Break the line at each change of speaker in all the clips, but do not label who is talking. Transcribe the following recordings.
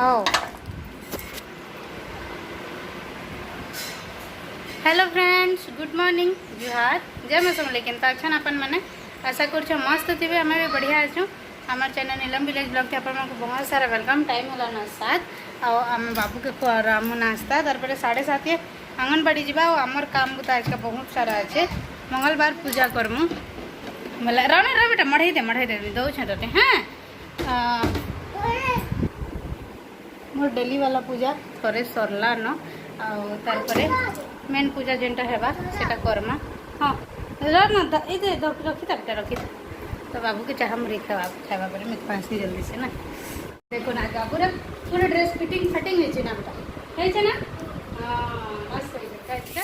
आओ। Hello friends, good morning, जुहार, जय मैं समझ लेकिन अच्छा अपन मैंने आशा कर मस्त थे आम भी बढ़िया अच्छु। आम चैनल नीलम विलेज ब्लॉग थे आपको बहुत सारा वेलकम। टाइम है 7 आम बाबू के खुआम नाश्ता तार 7:30 ये आंगनबाड़ी जावा आमर काम बुता आज का बहुत सारा अच्छे। मंगलवार पूजा करमु बोले रण रो बेटा मढ़ई दे दौछे तोते। हाँ मोर डेली वाला पूजा थोड़े सरला न तार मेन पूजा जेनटा हेबा सेटा करमा। हाँ रखी था रखी था तो बाबू के चाह मुड़ी खावा पर मैं फांसी जल्दी से ना। देखो ना पूरा पूरा ड्रेस फिटिंग है ना बेटा है ना। हाँ मस्त है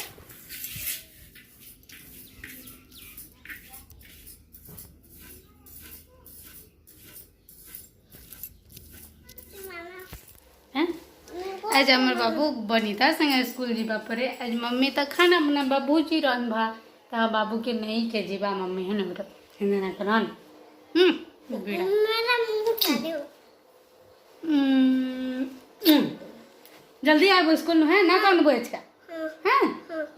आज आमर बाबू बनीता संगे स्कूल जीवा परे आज मम्मी तो खाना बना बाबू जी रंधवा ता बाबू के नहीं के जीवा मम्मी है ना बेटा हिंदे ना करन। जल्दी आबो स्कूल है ना कौन बोझ का। हाँ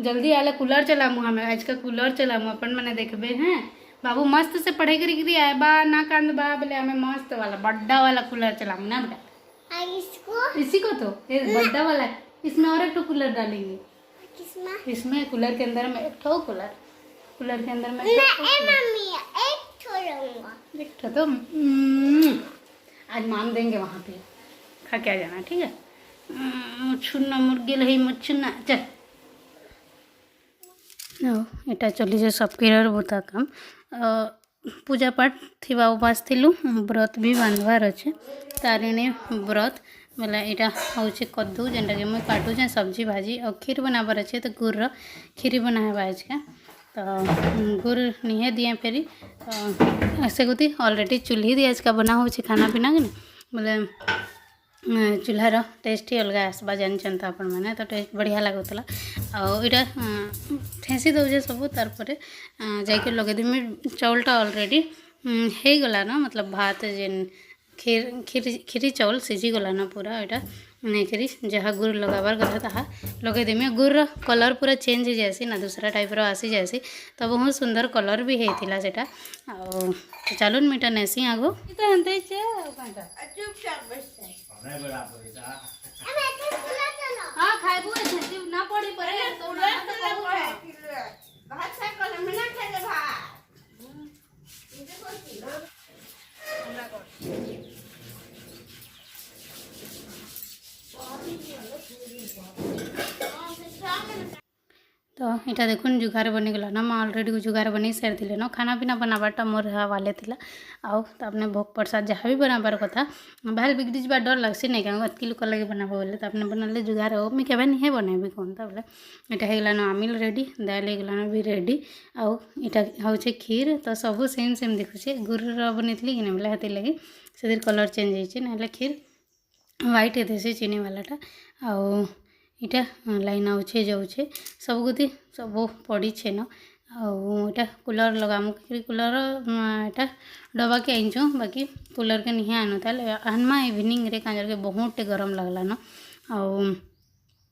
जल्दी आला कूलर चलामु हमें आज का कूलर चलामु अपन मैंने देखबे हैं बाबू मस्त से पढ़ाई करी आए बा ना कांद बा बोले हमें मस्त वाला बड़ा वाला कूलर चलामु ना बेटा। इसी को तो ये बड़ा वाला है, इसमें और एक तो कूलर डालेंगे। इसमें कूलर के अंदर में एक ठो कूलर के अंदर में एक ठो तो आज माम देंगे वहाँ पे खा के आ जाना ठीक है। मुच्छुना मुर्गी लही मुच्छुना चल एटा चली जे सबके बुता काम पूजा पाठ थी उपास थिलु व्रत भी बांधवार अच्छे तारिणी व्रत बोला यहाँ हूँ कद्दू जेनटा कि मुझे काटुचे सब्जी भाजी और खीर बनाबार अच्छे तो गुड़ खीरी बनावा आज का तो गुड़ निहे दिए फेरी ऐसे गुती ऑलरेडी चूल्ही दी आज का बना हो खाना पीना के बोले चूल्हार टेस्ट ही अलग आसवा जानते आपण मैंने तो टेस्ट बढ़िया लगुला आईटा ठेसी दौजे सब तार जाके लगेदेमी चाउलटा ऑलरेडी हो गला ना मतलब भात जेन खीरी चाउल सिझी गला ना पूरा यहाँ नहीं जहाँ गुड़ लगाबार कथा ताहा लगेदेमी गुड़ कलर पूरा चेंज हो जासी ना दूसरा टाइप रो आसी जासी तो बहुत सुंदर कलर भी होता सेटा चलुन मीटा नेसी आगो हाँ खाइबू ना पड़ी पड़े तो तो यहाँ देखुन जुगार बनीगला ना मैं अलरेडी जुगार बनी सारी ना खाना पीना बनाबारटा मोर वाले थिला आउ आपने भोग प्रसाद जहाँ भी बनाबार कथा बाहर बिगड़ी जा डर लगसी नहीं क्या अतकी लोक लगे बनाबो बोले तो आपने बनाले जुगार हो मुझे केबे नहीं बनैबी कौन तो बोले यहाँ होगलान आमिल रेडी दाल होगलान भी रेडी आउ यहाँ हूँ खीर तो सब सेम देखुचे गुड़ बनी थी कि बोले हाथी लगे से कलर चेंज होना खीर व्हाइट होते चीनी वालाटा आउ इटा लाइन आउे जाऊे सब गुती सब पड़ी न आटा कूलर लगामु कूलर एटा डबा के आईचु बाकी कूलर के नहीं आनु ताल आनमा इवनिंग रे कांजर के बहुत गरम लगला न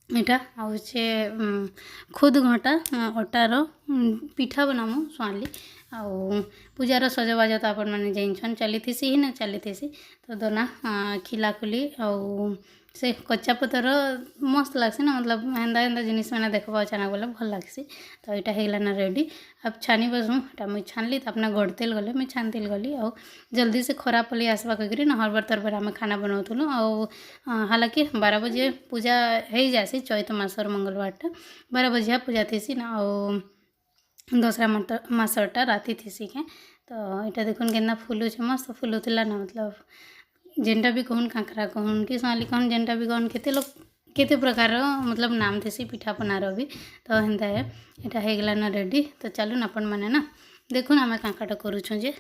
आटा आउे खुद घटा अटार पिठा बनामु स्वाली आउ पूजार सजबाज तो आपण मैंने जाइन चली थी ही ना चली थी तो दोना खिलाखुली आउ से कच्चा पतर मस्त लगसी ना मतलब एंदा जिनिस मैंने देखा अचानक बोले भल लगसी तो यहाँ होगला ना रेडी अब छानी बसू मुझे छानली तो अपना गड़ तेल गले मुझे छान तेल गली और जल्दी से खराब पली आसवा करी ना हर बार तरबार आम खाना बनाऊलु हालांकि 12 बजे पूजा हो जासी चैत मासर मंगलवारटा 12 बजे पूजा थी ना और दूसरा मासरटा राति थी के तो यहाँ देखुन केन्दा फुलुचे मस्त फुलुला ना मतलब जेनटा भी कहून कांकरा कहून कि सोनाली कहून जेनटा भी कहून केते प्रकार मतलब नाम थी पिठा पनार भी तो हेन्ता है यहाँ होगला ना रेडी तो चलून आपण मैंने ना देखुन आम कांकाटा करूँ जे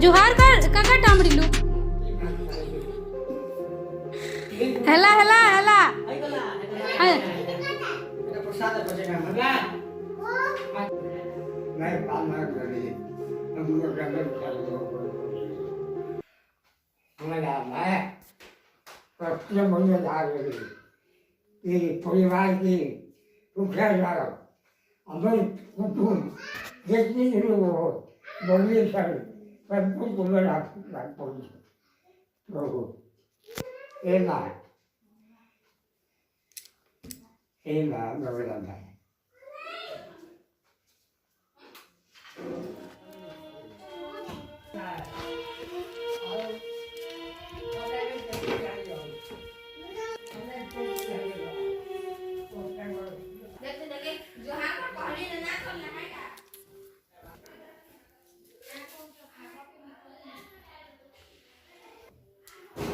जुहार कर काका टामड़ी लू हेला हेला हेला
परिवार की सुखा जाओ अगर कुटुंब जितनी लोग हो बोलिए सर सबको बोले आप तो ये ना बोला था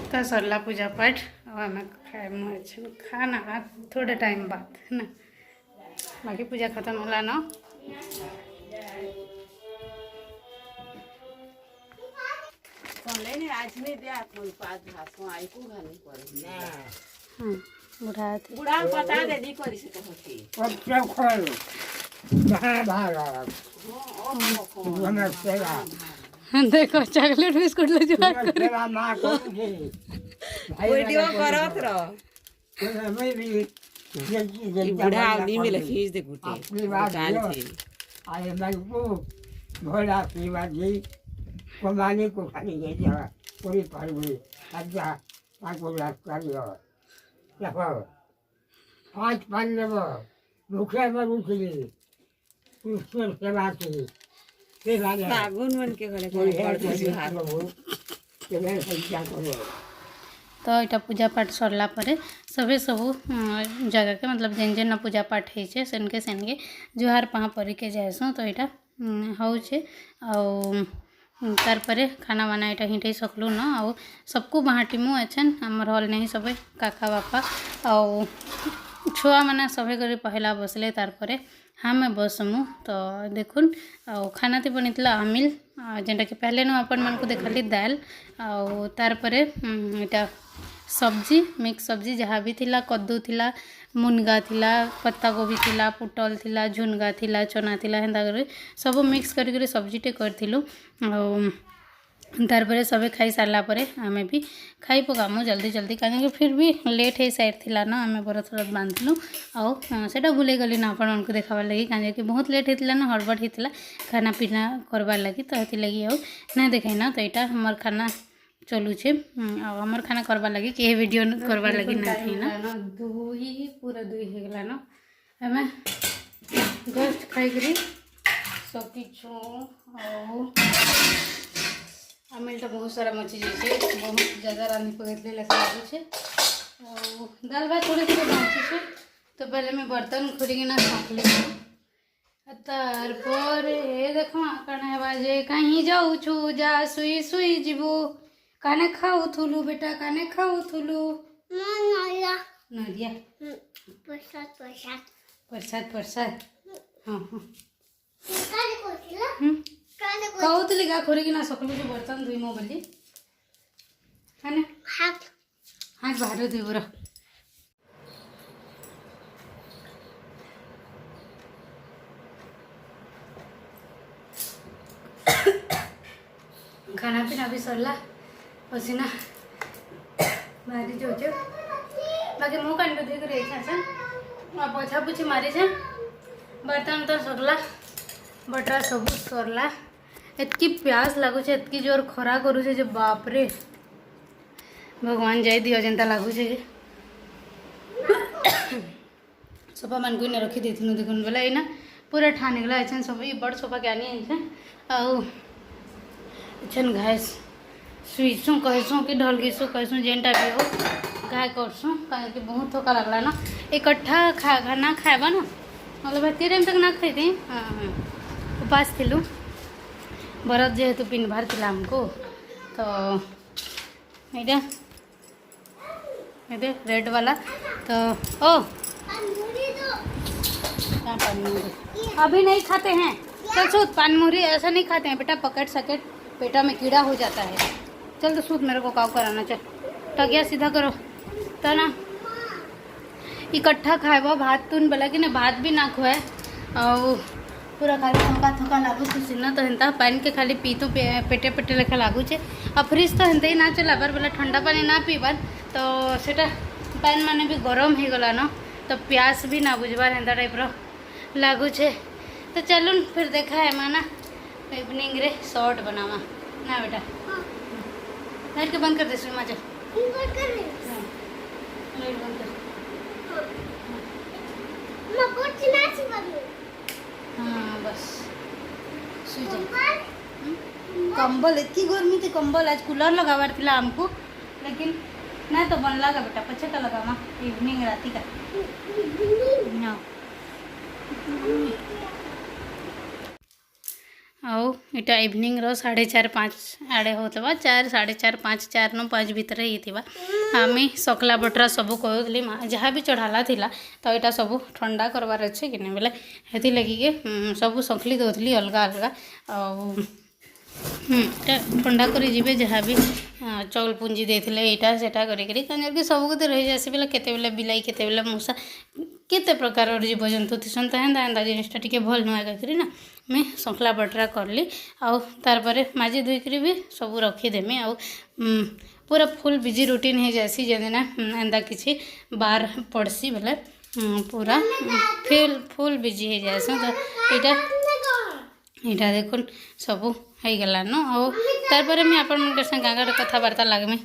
तो सरला पूजा पाठ अब आम खाए खाना थोड़े टाइम बाद है ना बाकी पूजा खत्म होला न बुढ़ा
बुढ़ा पता दे दी करी से कहती
सब खोल महाभारत सेवा
देखो चॉकलेट बिस्कुट ले जो
सेवा माँ को
वीडियो करत रह
मैं भी
बुढ़ा आदमी में खींच दे गुटे
अपनी बात आए मैं को भोला की बात जी कमाने को खाली गई जगह पूरी पड़ गई अच्छा आपको लाभ करियो देखो 5 लेबो भूखे में उठली ईश्वर सेवा की
सागुन मन के घरे पड़ते हाथ
तो यहाँ पूजा पाठ सरला परे सबे सबू जगह के मतलब जेन जेन पूजा पाठ होइछे सेनके सेनके जुहार पहा परी के जाएसुँ तो यहाँ होउछे आउ तार परे खाना वाना यहाँ हिंटे सकलु न आउ सबको बाँटिमु अच्छन आमर हल नहीं सब काका बापा आउ छुआ मैंने सभे कर पहला बसले तार परे हमें बसमु तो देखुन खाना ती बनीला आमिल जेनटा कि पहले न अपन मन को देखली दाल आउ तार परे इटा सब्जी मिक्स सब्जी जहाँ भी थिला कद्दू थिला मुनगा थिला पत्ता गोभी थिला पुटल थिला झुनगा थिला चना थिला हेन्ता कर सब मिक्स करी सब्जीटे करथिलु तार परे सबे खाई सारला परे आमे भी खाई पकामु जल्दी जल्दी कहीं फिर भी लेट हो साइड थिला ना आमे बरत रत बांधलु आउ सेटा भूले गली ना अपन उनको देखाबार लगी कहीं कि बहुत लेट होता ना हड़बड़ होता खाना पीना करबार लगी तो हेती लगी आउ नहीं देखाई ना तो यहाँ हमार खाना चलुचे आमर खाना करबार लगी कि वीडियो करबार लगी ना थी ना दुई पूरा दुई हो गला ना हमें जस्ट खाई सकीछु आमिलटा बहुत सारा मची जाइए बहुत ज़्यादा रांधि पकड़ले लगे लगुचे दाल भात थोड़े थोड़े बाँची छे तो पहले मैं बर्तन खोलिकिना छाँकली तार पर देखो कणे बाजे कहीं जाऊ छु जा सुई सुई जीवो काने खाऊ थुलू बेटा काने खाऊ थुलू नरिया प्रसाद प्रसाद प्रसाद प्रसाद हाँ हाँ कहूली गा खोरी ना सकलु जो बर्तन धुईमो बोली है ना हाथ हाथ बाहर धुईब र खाना पीना भी सरला पसीना बाहरी जो बाकी मुँह कान धुई कर पोछा पोछी मारी छे बर्तन तो सरला बटा सब सरला एतकी प्यास लगुचे एतकी जोर खरा करुचे जे बाप रे भगवान जाय दियो जेनता लगुचे सोफा मान को रखी देथिनु देखुन बोला एना पूरा ठान गला एछन सब बड़ सोफा के आनी एछन आउ एछन घास सुईसु कहसु कि ढलगिसु कहसु जेनटा भी हो गाय करसु काहे कि बहुत थका लगला ना इकट्ठा खाना खाएबा ना मतलब एते टाइम तक ना खाई हाँ उपास थिलु बरत जेहेतु पिन बाहर थिला हमको तो ये रेड वाला तो ओ पानमुरी अभी नहीं खाते हैं चल सूद पानमुरी ऐसा नहीं खाते हैं बेटा पकड़ सकेट पेटा में कीड़ा हो जाता है। चल तो सूत, मेरे को काव कराना। चल तकिया सीधा करो तो ना इकट्ठा खाएबा भात। तुन बोला कि ना भात भी ना खुआए और पूरा खाली थका थका लागू सीना तो हेन्ता पानी के खाली पीतु पेटे पेटे लेखा लागुचे। और फ्रिज तो हेन्ता ही ना चलाबार बोले ठंडा पानी ना पीबार तो सेटा पानी माने भी गरम हो गला न तो प्यास भी ना बुझबार हेन्ता टाइप रो लागुचे। तो चलून फिर देखा है माना इवनिंग रे शॉर्ट बनावा ना बेटा। लाइट के बंद कर दे सुमा। चल लाइट बंद कर। हाँ बस सुई जा। कंबल इतनी गर्मी थी, कंबल आज कूलर लगावार थिला हमको, लेकिन ना तो बन लगा बेटा पछे का लगावा इवनिंग राती का ना। ଆଉ ଏଇଟା ଇଭିନିଂର 4:30-5 ଆଡ଼େ ହେଉଥିବା। 4, 4:30, 5, 4 ନ 5 ଭିତରେ ହେଇଥିବା। ଆମେ ସକଲା ବଟରା ସବୁ କହୁଥିଲି ଯାହା ବି ଚଢ଼ାଲା ଥିଲା ତ ଏଇଟା ସବୁ ଥଣ୍ଡା କରବାର ଅଛି କି ନାହିଁ ବୋଲେ ହେଥିଲାଗି ସବୁ ସଖଲି ଦେଉଥିଲି ଅଲଗା ଅଲଗା। ଆଉ ଏଇଟା ଥଣ୍ଡା କରି ଯିବେ ଯାହା ବି ଚାଉଳ ପୁଞ୍ଜି ଦେଇଥିଲେ ଏଇଟା ସେଟା କରିକିରି କାହିଁକି ସବୁ କେତେ ରହିଯାସି ବୋଲେ କେତେବେଳେ ବିଲେଇ କେତେବେଳେ ମୂଷା କେତେ ପ୍ରକାରର ଜୀବଜନ୍ତୁ ଥିସନ୍ ତ ହେନ୍ତା ହେନ୍ତା ଜିନିଷଟା ଟିକେ ଭଲ ନୁହେଁ କହିକିରି ନା मैं सखला बटरा करली आउ तार पर माजी धोईकरी भी सब रखीदेमी। आउ पूरा फुल बिजी रूटीन हो जासी जेदिना एंदा किसी बार पड़सी बोले पूरा फुल बिजी हो जाए। तो यहाँ देखुन सब हो गलान आउ तार पर मैं आपण संगे गाँव कथबार्ता लगमी।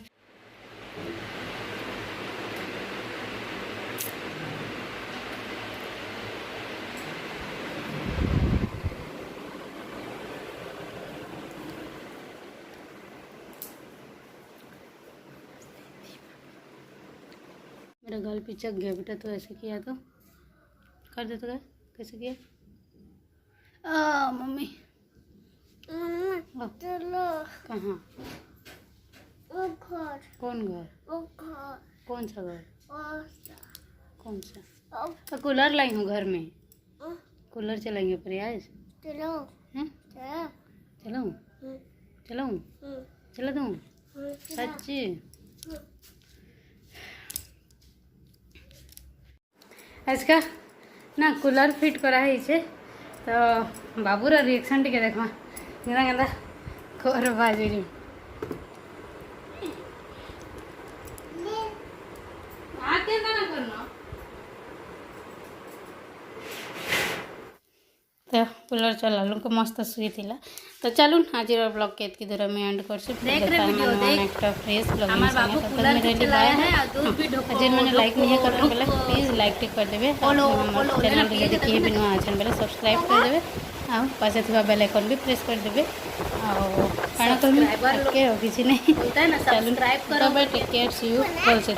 मेरा गाल पिचक गया बेटा, तो ऐसे किया तो कर दे तो क्या कैसे किया? मम्मी चलो कहाँ? कौन घर? कौन सा घर? कौन सा? तो कूलर लाई हूँ घर में, कूलर चलाएंगे प्रयास। चलो चलो चलो चलो दूँ सच्ची। आजका ना कूलर फिट कराई तो बाबूर रिएक्शन टी देखा गंदा गंदा खोर बाजी तो कूलर चलालु को मस्त सुई थिला। तो चलून आज ब्लॉग के इतनी दूर में एंड कर फ्रेश ब्लॉग मैंने लाइक नहीं कर बोले प्लीज लाइक टिक कर देवे। चैनल देखिए भी नुआ अच्छे बोले सब्सक्राइब कर देवे आउ पासे थी बेल आइकन भी प्रेस कर देवे। आना तो किसी नहीं चलून टेक केयर सी यू भल से।